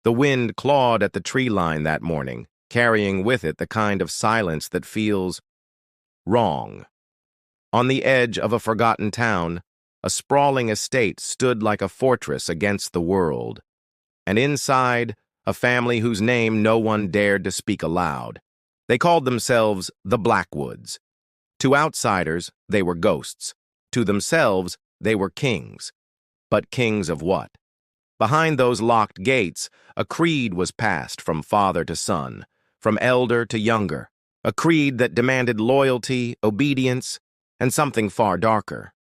The wind clawed at the tree line that morning, carrying with it the kind of silence that feels wrong. On the edge of a forgotten town, a sprawling estate stood like a fortress against the world, and inside, a family whose name no one dared to speak aloud. They called themselves the Blackwoods. To outsiders, they were ghosts. To themselves, they were kings. But kings of what? Behind those locked gates, a creed was passed from father to son, from elder to younger, a creed that demanded loyalty, obedience, and something far darker.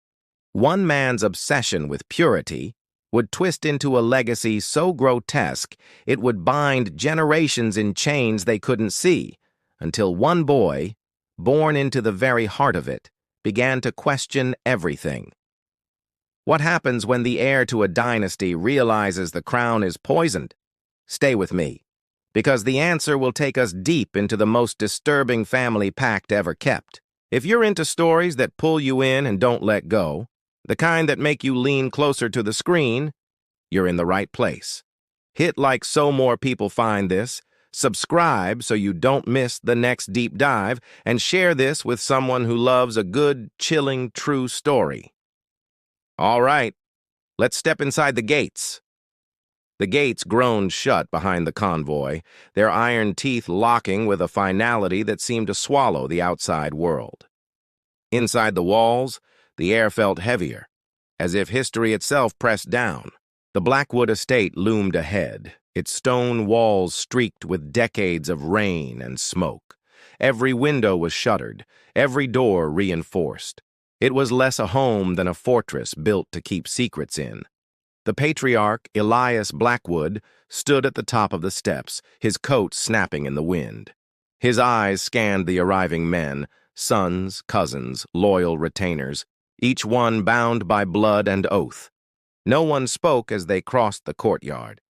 One man's obsession with purity would twist into a legacy so grotesque it would bind generations in chains they couldn't see, until one boy, born into the very heart of it, began to question everything. What happens when the heir to a dynasty realizes the crown is poisoned? Stay with me, because the answer will take us deep into the most disturbing family pact ever kept. If you're into stories that pull you in and don't let go, the kind that make you lean closer to the screen, you're in the right place. Hit like so more people find this, subscribe so you don't miss the next deep dive, and share this with someone who loves a good, chilling, true story. All right, let's step inside the gates. The gates groaned shut behind the convoy, their iron teeth locking with a finality that seemed to swallow the outside world. Inside the walls, the air felt heavier, as if history itself pressed down. The Blackwood estate loomed ahead, its stone walls streaked with decades of rain and smoke. Every window was shuttered, every door reinforced. It was less a home than a fortress built to keep secrets in. The patriarch, Elias Blackwood, stood at the top of the steps, his coat snapping in the wind. His eyes scanned the arriving men, sons, cousins, loyal retainers, each one bound by blood and oath. No one spoke as they crossed the courtyard.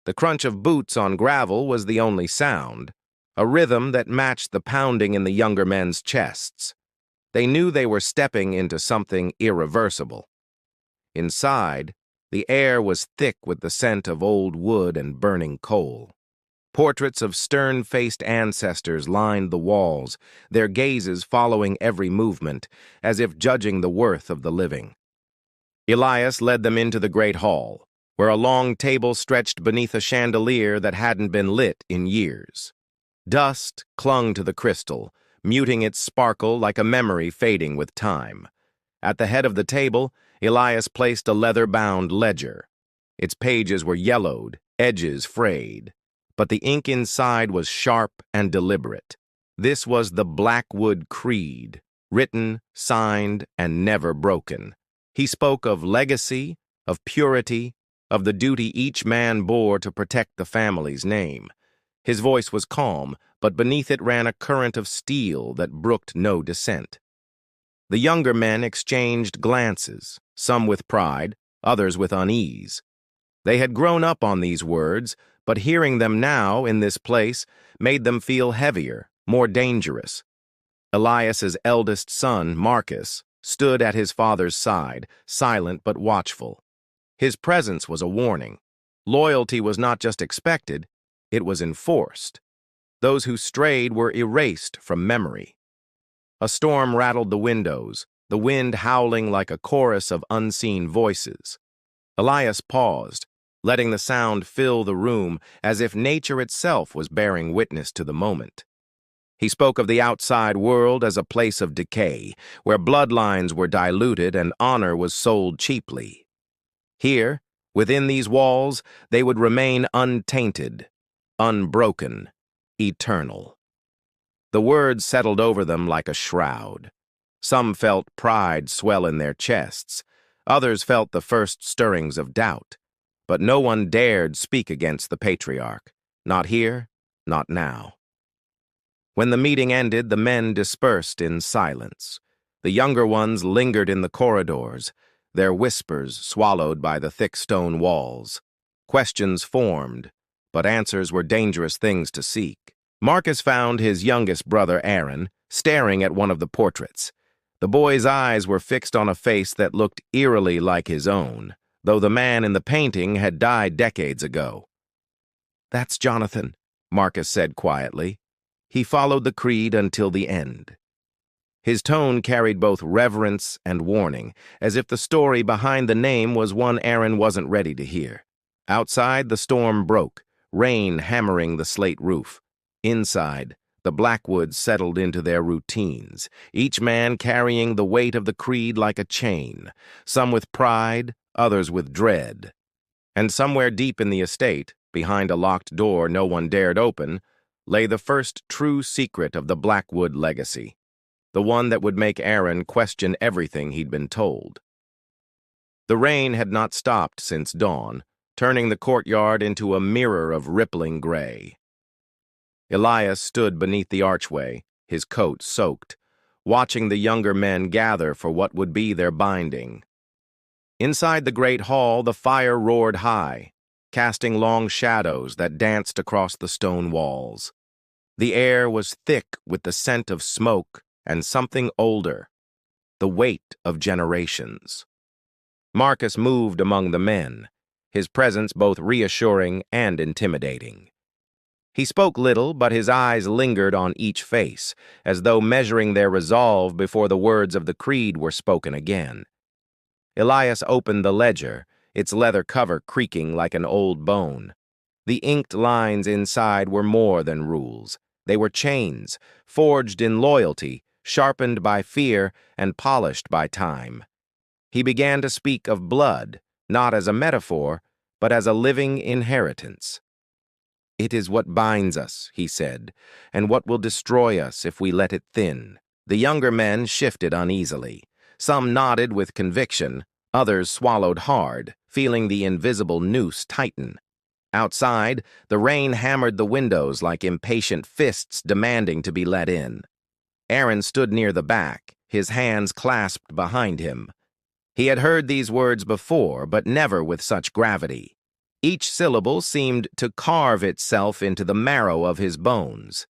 The crunch of boots on gravel was the only sound, a rhythm that matched the pounding in the younger men's chests. They knew they were stepping into something irreversible. Inside, the air was thick with the scent of old wood and burning coal. Portraits of stern-faced ancestors lined the walls, their gazes following every movement, as if judging the worth of the living. Elias led them into the great hall, where a long table stretched beneath a chandelier that hadn't been lit in years. Dust clung to the crystal, muting its sparkle like a memory fading with time. At the head of the table, Elias placed a leather-bound ledger. Its pages were yellowed, edges frayed, but the ink inside was sharp and deliberate. This was the Blackwood Creed, written, signed, and never broken. He spoke of legacy, of purity, of the duty each man bore to protect the family's name. His voice was calm, but beneath it ran a current of steel that brooked no dissent. The younger men exchanged glances, some with pride, others with unease. They had grown up on these words, but hearing them now in this place made them feel heavier, more dangerous. Elias's eldest son, Marcus, stood at his father's side, silent but watchful. His presence was a warning. Loyalty was not just expected, it was enforced. Those who strayed were erased from memory. A storm rattled the windows, the wind howling like a chorus of unseen voices. Elias paused, letting the sound fill the room as if nature itself was bearing witness to the moment. He spoke of the outside world as a place of decay, where bloodlines were diluted and honor was sold cheaply. Here, within these walls, they would remain untainted, unbroken, eternal. The words settled over them like a shroud. Some felt pride swell in their chests, others felt the first stirrings of doubt. But no one dared speak against the patriarch. Not here, not now. When the meeting ended, the men dispersed in silence. The younger ones lingered in the corridors, their whispers swallowed by the thick stone walls. Questions formed, but answers were dangerous things to seek. Marcus found his youngest brother, Aaron, staring at one of the portraits. The boy's eyes were fixed on a face that looked eerily like his own, though the man in the painting had died decades ago. "That's Jonathan," Marcus said quietly. He followed the creed until the end. His tone carried both reverence and warning, as if the story behind the name was one Aaron wasn't ready to hear. Outside, the storm broke, rain hammering the slate roof. Inside, the Blackwoods settled into their routines, each man carrying the weight of the creed like a chain, some with pride, others with dread. And somewhere deep in the estate, behind a locked door no one dared open, lay the first true secret of the Blackwood legacy, the one that would make Aaron question everything he'd been told. The rain had not stopped since dawn, turning the courtyard into a mirror of rippling gray. Elias stood beneath the archway, his coat soaked, watching the younger men gather for what would be their binding. Inside the great hall, the fire roared high, casting long shadows that danced across the stone walls. The air was thick with the scent of smoke and something older, the weight of generations. Marcus moved among the men, his presence both reassuring and intimidating. He spoke little, but his eyes lingered on each face, as though measuring their resolve before the words of the creed were spoken again. Elias opened the ledger, its leather cover creaking like an old bone. The inked lines inside were more than rules. They were chains, forged in loyalty, sharpened by fear, and polished by time. He began to speak of blood, not as a metaphor, but as a living inheritance. "It is what binds us," he said, "and what will destroy us if we let it thin." The younger men shifted uneasily. Some nodded with conviction, others swallowed hard, feeling the invisible noose tighten. Outside, the rain hammered the windows like impatient fists demanding to be let in. Aaron stood near the back, his hands clasped behind him. He had heard these words before, but never with such gravity. Each syllable seemed to carve itself into the marrow of his bones.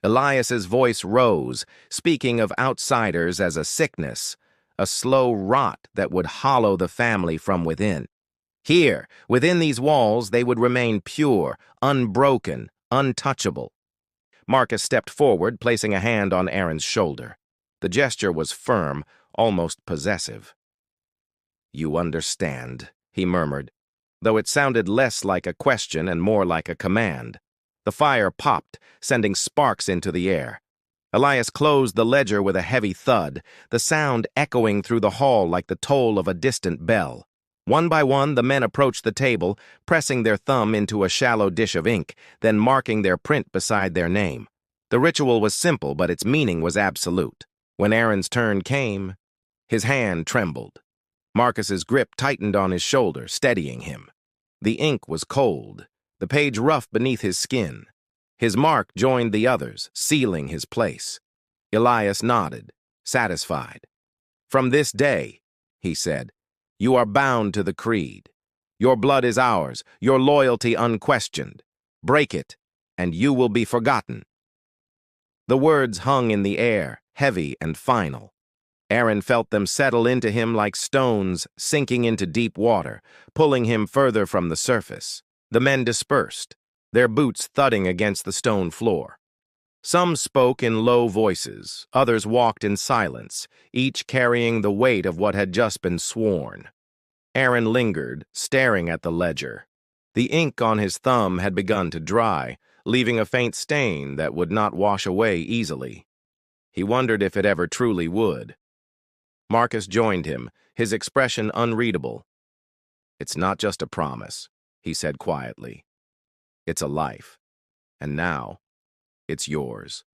Elias's voice rose, speaking of outsiders as a sickness, a slow rot that would hollow the family from within. Here, within these walls, they would remain pure, unbroken, untouchable. Marcus stepped forward, placing a hand on Aaron's shoulder. The gesture was firm, almost possessive. "You understand," he murmured, though it sounded less like a question and more like a command. The fire popped, sending sparks into the air. Elias closed the ledger with a heavy thud, the sound echoing through the hall like the toll of a distant bell. One by one, the men approached the table, pressing their thumb into a shallow dish of ink, then marking their print beside their name. The ritual was simple, but its meaning was absolute. When Aaron's turn came, his hand trembled. Marcus's grip tightened on his shoulder, steadying him. The ink was cold, the page rough beneath his skin. His mark joined the others, sealing his place. Elias nodded, satisfied. "From this day," he said, "you are bound to the creed. Your blood is ours, your loyalty unquestioned. Break it, and you will be forgotten." The words hung in the air, heavy and final. Aaron felt them settle into him like stones sinking into deep water, pulling him further from the surface. The men dispersed, their boots thudding against the stone floor. Some spoke in low voices, others walked in silence, each carrying the weight of what had just been sworn. Aaron lingered, staring at the ledger. The ink on his thumb had begun to dry, leaving a faint stain that would not wash away easily. He wondered if it ever truly would. Marcus joined him, his expression unreadable. "It's not just a promise," he said quietly. "It's a life. And now, it's yours."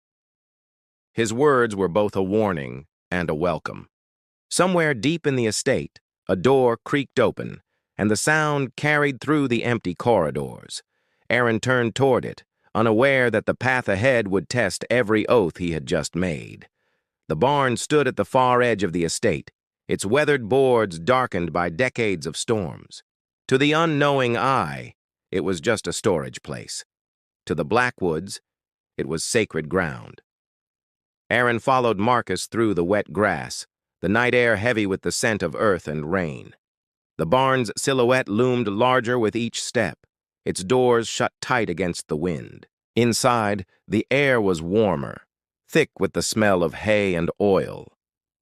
His words were both a warning and a welcome. Somewhere deep in the estate, a door creaked open, and the sound carried through the empty corridors. Aaron turned toward it, unaware that the path ahead would test every oath he had just made. The barn stood at the far edge of the estate, its weathered boards darkened by decades of storms. To the unknowing eye, it was just a storage place. To the Blackwoods, it was sacred ground. Aaron followed Marcus through the wet grass, the night air heavy with the scent of earth and rain. The barn's silhouette loomed larger with each step, its doors shut tight against the wind. Inside, the air was warmer, thick with the smell of hay and oil.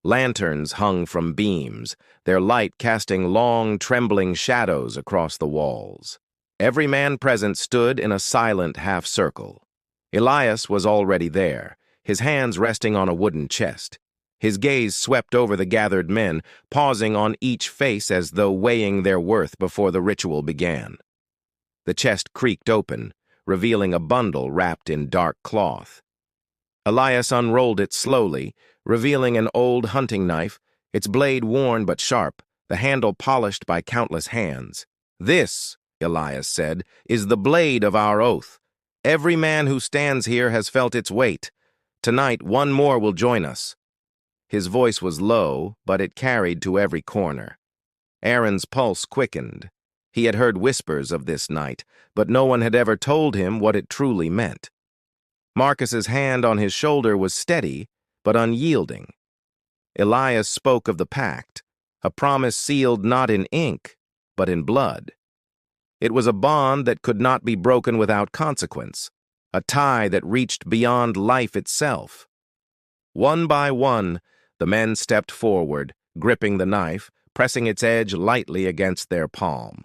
Lanterns hung from beams, their light casting long, trembling shadows across the walls. Every man present stood in a silent half-circle. Elias was already there, his hands resting on a wooden chest. His gaze swept over the gathered men, pausing on each face as though weighing their worth before the ritual began. The chest creaked open, revealing a bundle wrapped in dark cloth. Elias unrolled it slowly, revealing an old hunting knife, its blade worn but sharp, the handle polished by countless hands. "This," Elias said, "is the blade of our oath. Every man who stands here has felt its weight. Tonight, one more will join us." His voice was low, but it carried to every corner. Aaron's pulse quickened. He had heard whispers of this night, but no one had ever told him what it truly meant. Marcus's hand on his shoulder was steady, but unyielding. Elias spoke of the pact, a promise sealed not in ink, but in blood. It was a bond that could not be broken without consequence, a tie that reached beyond life itself. One by one, the men stepped forward, gripping the knife, pressing its edge lightly against their palm.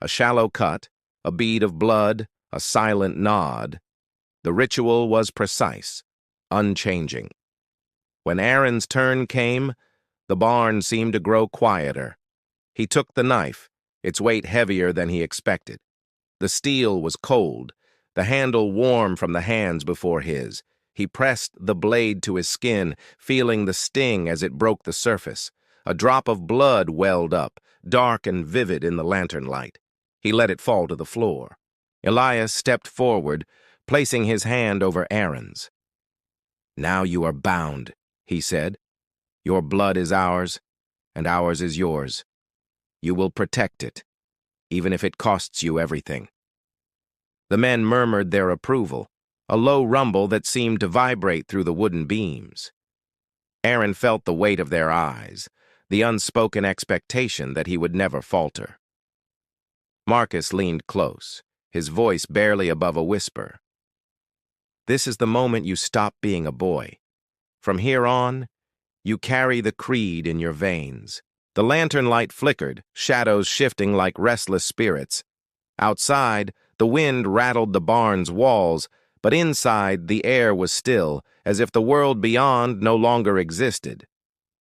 A shallow cut, a bead of blood, a silent nod. The ritual was precise, unchanging. When Aaron's turn came, the barn seemed to grow quieter. He took the knife, its weight heavier than he expected. The steel was cold, the handle warm from the hands before his. He pressed the blade to his skin, feeling the sting as it broke the surface. A drop of blood welled up, dark and vivid in the lantern light. He let it fall to the floor. Elias stepped forward, placing his hand over Aaron's. "Now you are bound," he said. "Your blood is ours, and ours is yours. You will protect it, even if it costs you everything." The men murmured their approval, a low rumble that seemed to vibrate through the wooden beams. Aaron felt the weight of their eyes, the unspoken expectation that he would never falter. Marcus leaned close, his voice barely above a whisper. "This is the moment you stop being a boy. From here on, you carry the creed in your veins." The lantern light flickered, shadows shifting like restless spirits. Outside, the wind rattled the barn's walls, but inside the air was still, as if the world beyond no longer existed.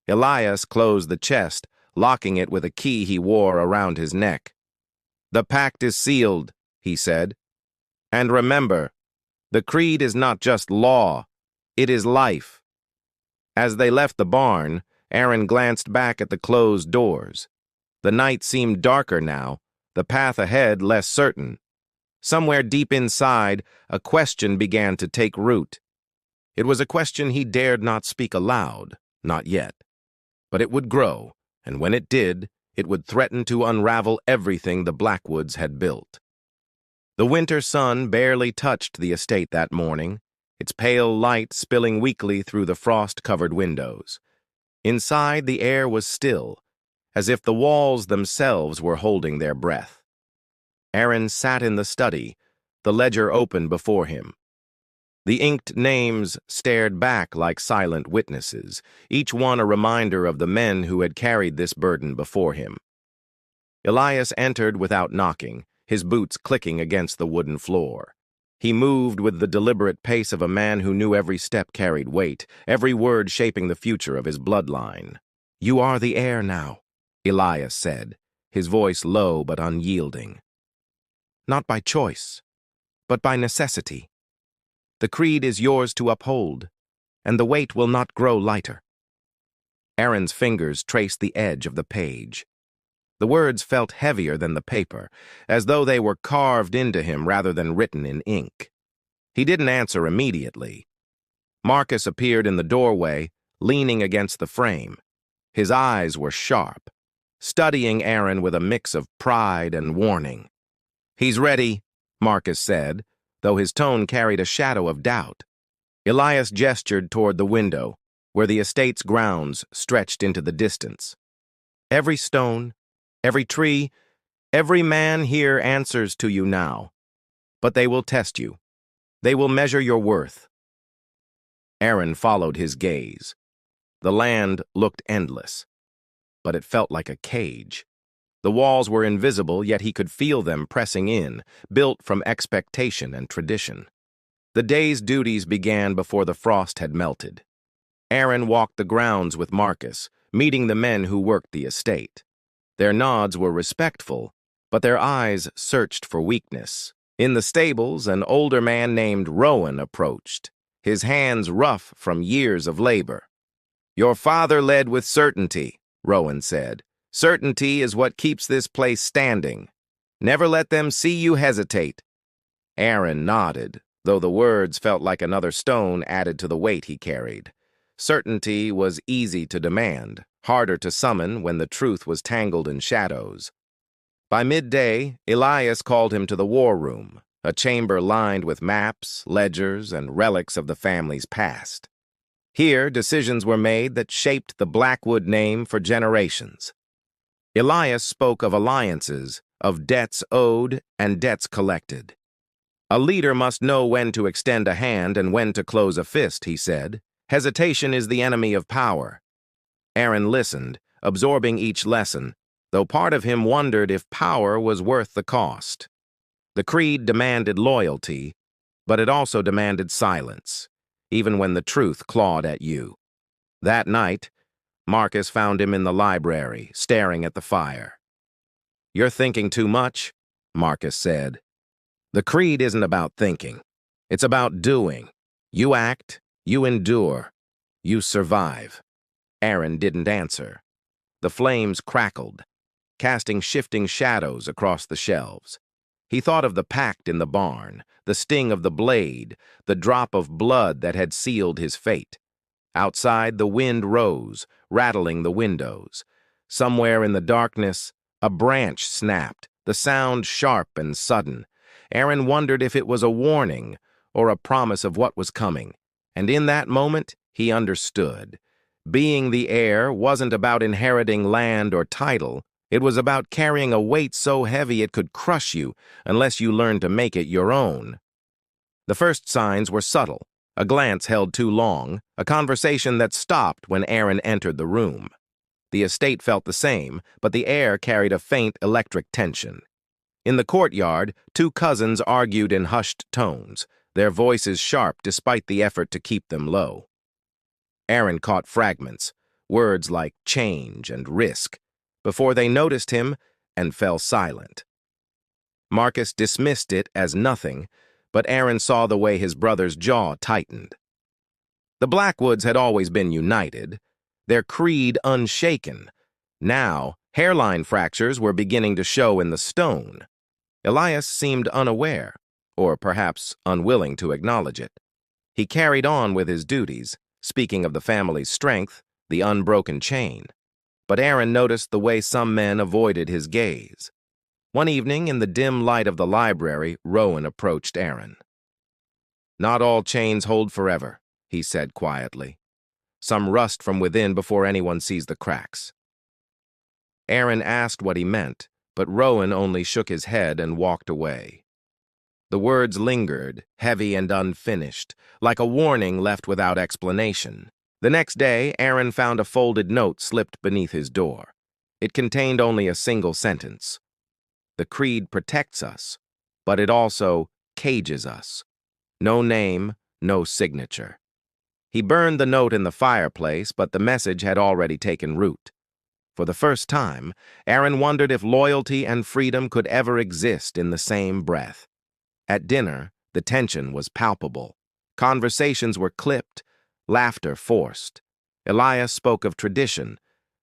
Elias closed the chest, locking it with a key he wore around his neck. "The pact is sealed," he said. "And remember, the creed is not just law, it is life." As they left the barn, Aaron glanced back at the closed doors. The night seemed darker now, the path ahead less certain. Somewhere deep inside, a question began to take root. It was a question he dared not speak aloud, not yet. But it would grow, and when it did, it would threaten to unravel everything the Blackwoods had built. The winter sun barely touched the estate that morning, its pale light spilling weakly through the frost-covered windows. Inside, the air was still, as if the walls themselves were holding their breath. Aaron sat in the study, the ledger open before him. The inked names stared back like silent witnesses, each one a reminder of the men who had carried this burden before him. Elias entered without knocking, his boots clicking against the wooden floor. He moved with the deliberate pace of a man who knew every step carried weight, every word shaping the future of his bloodline. "You are the heir now," Elias said, his voice low but unyielding. "Not by choice, but by necessity. The creed is yours to uphold, and the weight will not grow lighter." Aaron's fingers traced the edge of the page. The words felt heavier than the paper, as though they were carved into him rather than written in ink. He didn't answer immediately. Marcus appeared in the doorway, leaning against the frame. His eyes were sharp, studying Aaron with a mix of pride and warning. "He's ready," Marcus said, though his tone carried a shadow of doubt. Elias gestured toward the window, where the estate's grounds stretched into the distance. Every stone, every tree, Every man here answers to you now, but they will test you. They will measure your worth. Aaron followed his gaze. The land looked endless, but it felt like a cage. The walls were invisible, yet he could feel them pressing in, built from expectation and tradition. The day's duties began before the frost had melted. Aaron walked the grounds with Marcus, meeting the men who worked the estate. Their nods were respectful, but their eyes searched for weakness. In the stables, an older man named Rowan approached, his hands rough from years of labor. "Your father led with certainty," Rowan said. "Certainty is what keeps this place standing. Never let them see you hesitate." Aaron nodded, though the words felt like another stone added to the weight he carried. Certainty was easy to demand, harder to summon when the truth was tangled in shadows. By midday, Elias called him to the war room, a chamber lined with maps, ledgers, and relics of the family's past. Here, decisions were made that shaped the Blackwood name for generations. Elias spoke of alliances, of debts owed and debts collected. "A leader must know when to extend a hand and when to close a fist," he said. "Hesitation is the enemy of power." Aaron listened, absorbing each lesson, though part of him wondered if power was worth the cost. The creed demanded loyalty, but it also demanded silence, even when the truth clawed at you. That night, Marcus found him in the library, staring at the fire. "You're thinking too much," Marcus said. "The creed isn't about thinking. It's about doing. You act, you endure, you survive." Aaron didn't answer. The flames crackled, casting shifting shadows across the shelves. He thought of the pact in the barn, the sting of the blade, the drop of blood that had sealed his fate. Outside, the wind rose, rattling the windows. Somewhere in the darkness, a branch snapped, the sound sharp and sudden. Aaron wondered if it was a warning or a promise of what was coming. And in that moment, he understood. Being the heir wasn't about inheriting land or title. It was about carrying a weight so heavy it could crush you unless you learned to make it your own. The first signs were subtle. A glance held too long, a conversation that stopped when Aaron entered the room. The estate felt the same, but the air carried a faint electric tension. In the courtyard, two cousins argued in hushed tones, their voices sharp despite the effort to keep them low. Aaron caught fragments, words like change and risk, before they noticed him and fell silent. Marcus dismissed it as nothing, but Aaron saw the way his brother's jaw tightened. The Blackwoods had always been united, their creed unshaken. Now, hairline fractures were beginning to show in the stone. Elias seemed unaware, or perhaps unwilling to acknowledge it. He carried on with his duties, speaking of the family's strength, the unbroken chain. But Aaron noticed the way some men avoided his gaze. One evening, in the dim light of the library, Rowan approached Aaron. "Not all chains hold forever," he said quietly. "Some rust from within before anyone sees the cracks." Aaron asked what he meant, but Rowan only shook his head and walked away. The words lingered, heavy and unfinished, like a warning left without explanation. The next day, Aaron found a folded note slipped beneath his door. It contained only a single sentence. "The creed protects us, but it also cages us. No name, no signature." He burned the note in the fireplace, but the message had already taken root. For the first time, Aaron wondered if loyalty and freedom could ever exist in the same breath. At dinner, the tension was palpable. Conversations were clipped, laughter forced. Elias spoke of tradition,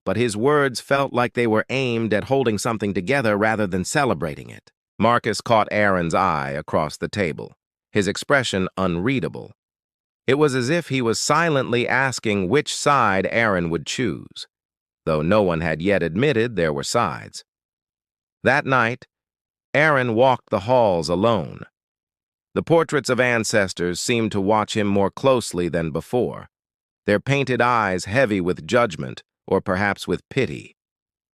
but his words felt like they were aimed at holding something together rather than celebrating it. Marcus caught Aaron's eye across the table, his expression unreadable. It was as if he was silently asking which side Aaron would choose, though no one had yet admitted there were sides. That night, Aaron walked the halls alone. The portraits of ancestors seemed to watch him more closely than before, their painted eyes heavy with judgment or perhaps with pity.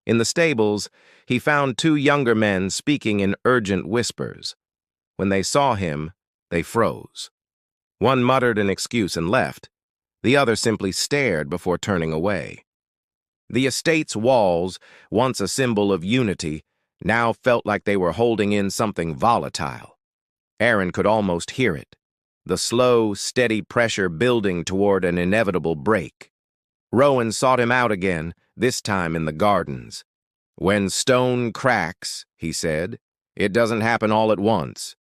In the stables, he found two younger men speaking in urgent whispers. When they saw him, they froze. One muttered an excuse and left. The other simply stared before turning away. The estate's walls, once a symbol of unity, now felt like they were holding in something volatile. Aaron could almost hear it, the slow, steady pressure building toward an inevitable break. Rowan sought him out again, this time in the gardens. "When stone cracks," he said, "it doesn't happen all at once.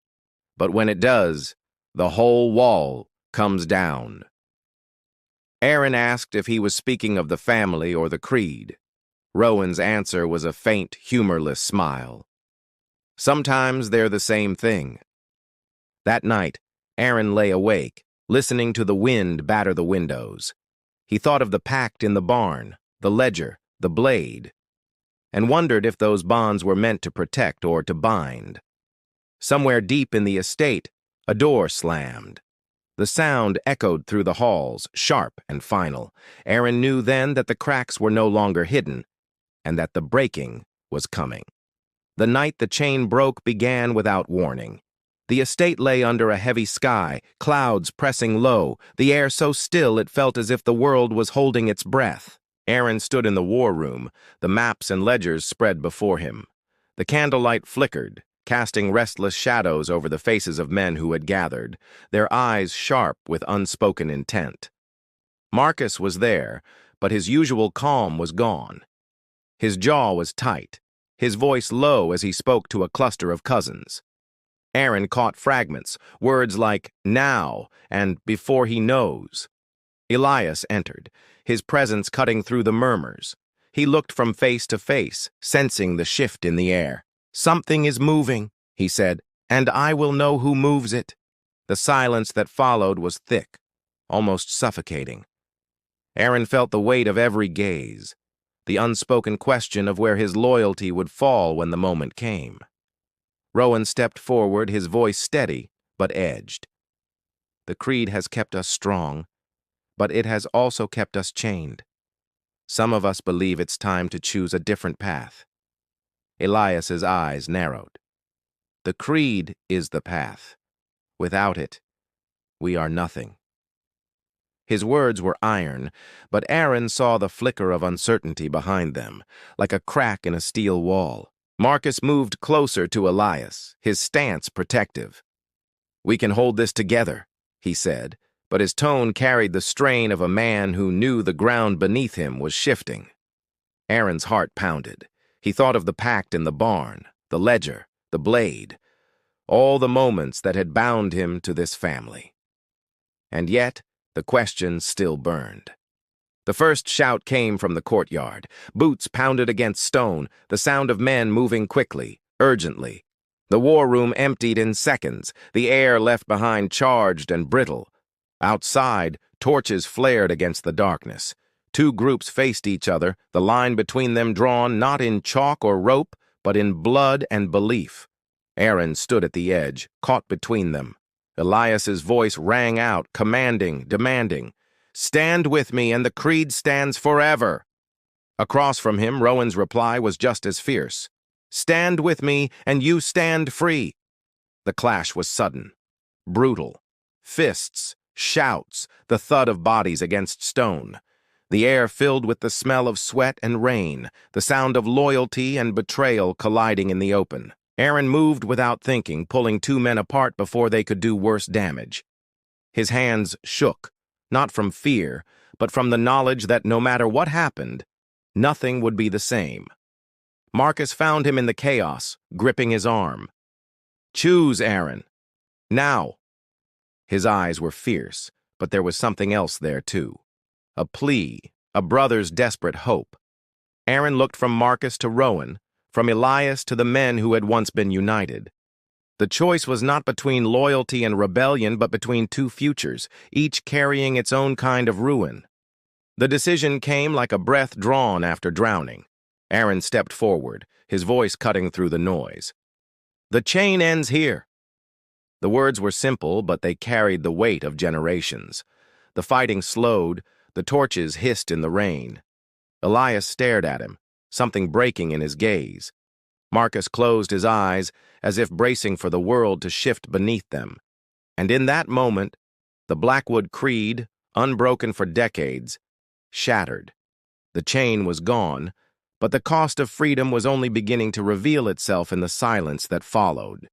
But when it does, the whole wall comes down." Aaron asked if he was speaking of the family or the creed. Rowan's answer was a faint, humorless smile. Sometimes they're the same thing. That night, Aaron lay awake, listening to the wind batter the windows. He thought of the pact in the barn, the ledger, the blade, and wondered if those bonds were meant to protect or to bind. Somewhere deep in the estate, a door slammed. The sound echoed through the halls, sharp and final. Aaron knew then that the cracks were no longer hidden, and that the breaking was coming. The night the chain broke began without warning. The estate lay under a heavy sky, clouds pressing low, the air so still it felt as if the world was holding its breath. Aaron stood in the war room, the maps and ledgers spread before him. The candlelight flickered, casting restless shadows over the faces of men who had gathered, their eyes sharp with unspoken intent. Marcus was there, but his usual calm was gone. His jaw was tight, his voice low as he spoke to a cluster of cousins. Aaron caught fragments, words like "now" and "before he knows." Elias entered, his presence cutting through the murmurs. He looked from face to face, sensing the shift in the air. "Something is moving," he said, "and I will know who moves it." The silence that followed was thick, almost suffocating. Aaron felt the weight of every gaze, the unspoken question of where his loyalty would fall when the moment came. Rowan stepped forward, his voice steady, but edged. "The creed has kept us strong, but it has also kept us chained. Some of us believe it's time to choose a different path." Elias's eyes narrowed. "The creed is the path. Without it, we are nothing." His words were iron, but Aaron saw the flicker of uncertainty behind them, like a crack in a steel wall. Marcus moved closer to Elias, his stance protective. "We can hold this together," he said, but his tone carried the strain of a man who knew the ground beneath him was shifting. Aaron's heart pounded. He thought of the pact in the barn, the ledger, the blade, all the moments that had bound him to this family. And yet, the question still burned. The first shout came from the courtyard. Boots pounded against stone, the sound of men moving quickly, urgently. The war room emptied in seconds, the air left behind charged and brittle. Outside, torches flared against the darkness. Two groups faced each other, the line between them drawn not in chalk or rope, but in blood and belief. Aaron stood at the edge, caught between them. Elias's voice rang out, commanding, demanding, "Stand with me, and the creed stands forever." Across from him, Rowan's reply was just as fierce. "Stand with me, and you stand free." The clash was sudden, brutal. Fists, shouts, the thud of bodies against stone. The air filled with the smell of sweat and rain, the sound of loyalty and betrayal colliding in the open. Aaron moved without thinking, pulling two men apart before they could do worse damage. His hands shook, not from fear, but from the knowledge that no matter what happened, nothing would be the same. Marcus found him in the chaos, gripping his arm. "Choose, Aaron. Now." His eyes were fierce, but there was something else there too. A plea, a brother's desperate hope. Aaron looked from Marcus to Rowan, from Elias to the men who had once been united. The choice was not between loyalty and rebellion, but between two futures, each carrying its own kind of ruin. The decision came like a breath drawn after drowning. Aaron stepped forward, his voice cutting through the noise. "The chain ends here." The words were simple, but they carried the weight of generations. The fighting slowed, the torches hissed in the rain. Elias stared at him, something breaking in his gaze. Marcus closed his eyes as if bracing for the world to shift beneath them. And in that moment, the Blackwood creed, unbroken for decades, shattered. The chain was gone, but the cost of freedom was only beginning to reveal itself in the silence that followed.